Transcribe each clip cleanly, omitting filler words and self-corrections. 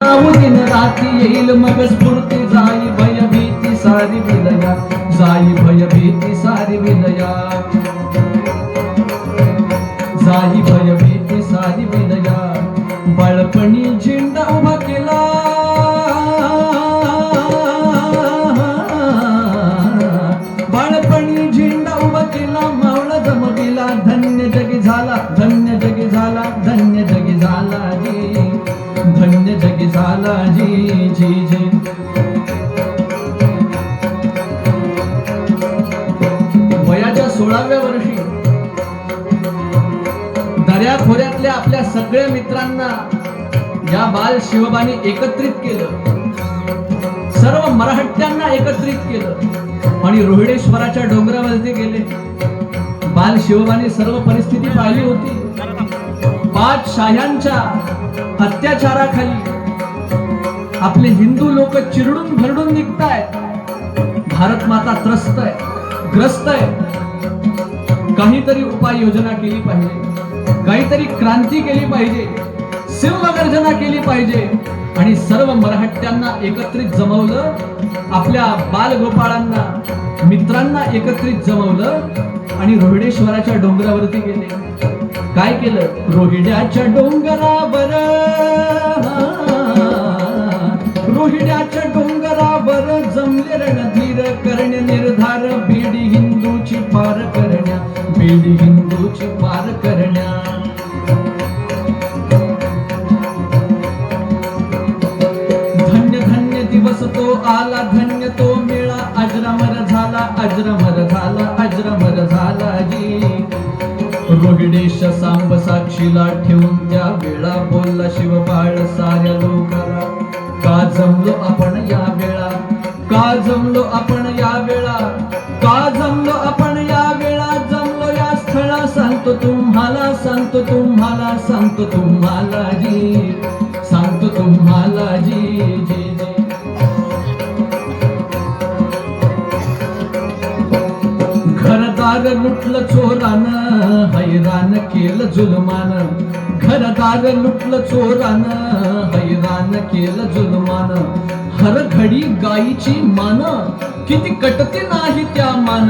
राहू दिन राती येईल मग स्फूर्ती जाई भयभीती सारी विलया जाई भयभीती सारी विलया जाई भयभीती सारी विलया बाळपणी झेंडा उभा केला बाळपणी झेंडा उभा केला मावळा जमविला धन्य जगी झाला धन्य जगी झाला धन्य जगी झाला जी धन्य जगी झाला जी जी जी वयाच्या 16व्या वर्षी दर्याखोऱ्यातल्या आपल्या सगळ्या मित्रांना या बाल शिवबानी एकत्रित केलं सर्व मराठ्यांना एकत्रित केलं आणि रोहिडेश्वराच्या डोंगरावरती गेले बाल शिवबानी सर्व परिस्थिती पाहिली होती 5 शाह्यांच्या अत्याचाराखाली आपले हिंदू लोक चिरडून भरडून निघतायत भारत माता त्रस्त आहे ग्रस्त आहे काहीतरी उपाययोजना केली पाहिजे काहीतरी क्रांती केली पाहिजे सिंहगर्जना केली पाहिजे आणि सर्व मराठ्यांना एकत्रित जमवलं आपल्या बालगोपाळांना मित्रांना एकत्रित जमवलं आणि रोहिडेश्वराच्या डोंगरावरती गेले काय केलं रोहिड्याच्या डोंगरावर रोहिड्याच्या डोंगरावर जमले रणधीर करणे निर्धार बेडी हिंदूची पार करण्या बेडी हिंदूची पार करण्या धन्य धन्य दिवस तो आला धन्य तो मेळा अजरामर झाला अजरामर झाला अजरामर झाला जी रोहिडेश सांब साक्षीला ठेवून त्या वेळा बोलला शिवबाळ साऱ्या लोकाला का जमलो आपण या वेळा का जमलो आपण या वेळा का जमलो आपण या वेळा जमलो या स्थळा सांगतो तुम्हाला सांगतो तुम्हाला सांगतो तुम्हाला जी सांगतो तुम्हाला जी जी जी घरदार लुटलं चोरानं हैराण केलं जुलमानं घरदार लुटलं चोरानं हैराण केलं जुलमानं हर घडी गायीची मान किती कटते नाही त्या मान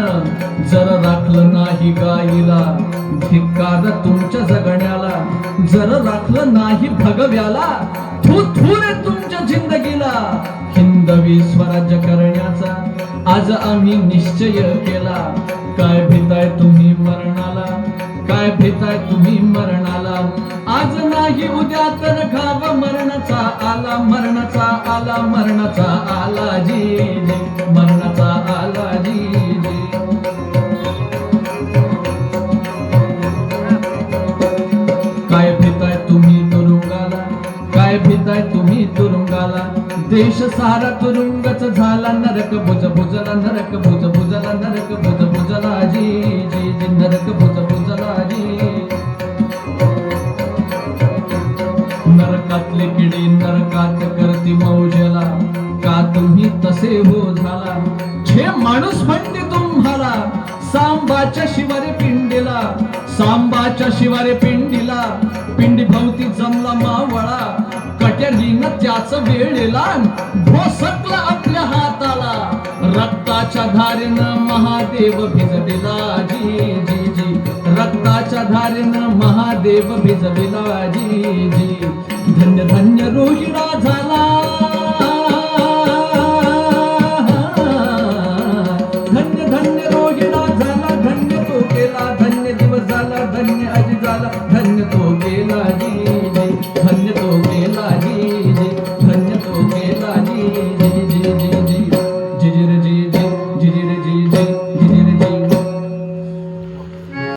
जर राखलं नाही गाईला धिक्कार तुमच्या जगण्याला जर राखलं नाही भगव्याला थू थू रे तुमच्या जिंदगीला हिंदवी स्वराज्य करण्याचा आज आम्ही निश्चय केला काय भीताय तुम्ही मरणाला काय भीताय तुम्ही मरणाला आज नाही उद्या तर घाव मरणाचा आला मरणाचा आला मरणाचा आला जी जी मरणाचा आला जी जी काय भीताय तुम्ही तुरुंगाला काय भीताय तुम्ही तुरुंगाला देश सारा तुरुंगच झाला नरक भुज भुजला नरक भुज भुजला नरक भुज भुजला जी जी जी नरक भुज भुजला जी नरकातले किडी नरकात करती मौजला का तुम्ही तसे हो झाला छे माणूस म्हणते तुम्हाला सांबाच्या शिवारे पिंडीला सांबाच्या शिवारे पिंडीला पिंडी भोवती जमला मावळा कट्यारीनं त्याच वेळेला भोसकला आपल्या हाताला रक्ताच्या धारेनं महादेव भिजविला जी जी जी रक्ताच्या धारेनं महादेव भिजविला जी जी धन्य धन्य रोहिडा झाला धन्य धन्य रोहिडा झाला धन्य तो गेला धन्य दिवस झाला धन्य अजी झाला धन्य तो गेला जी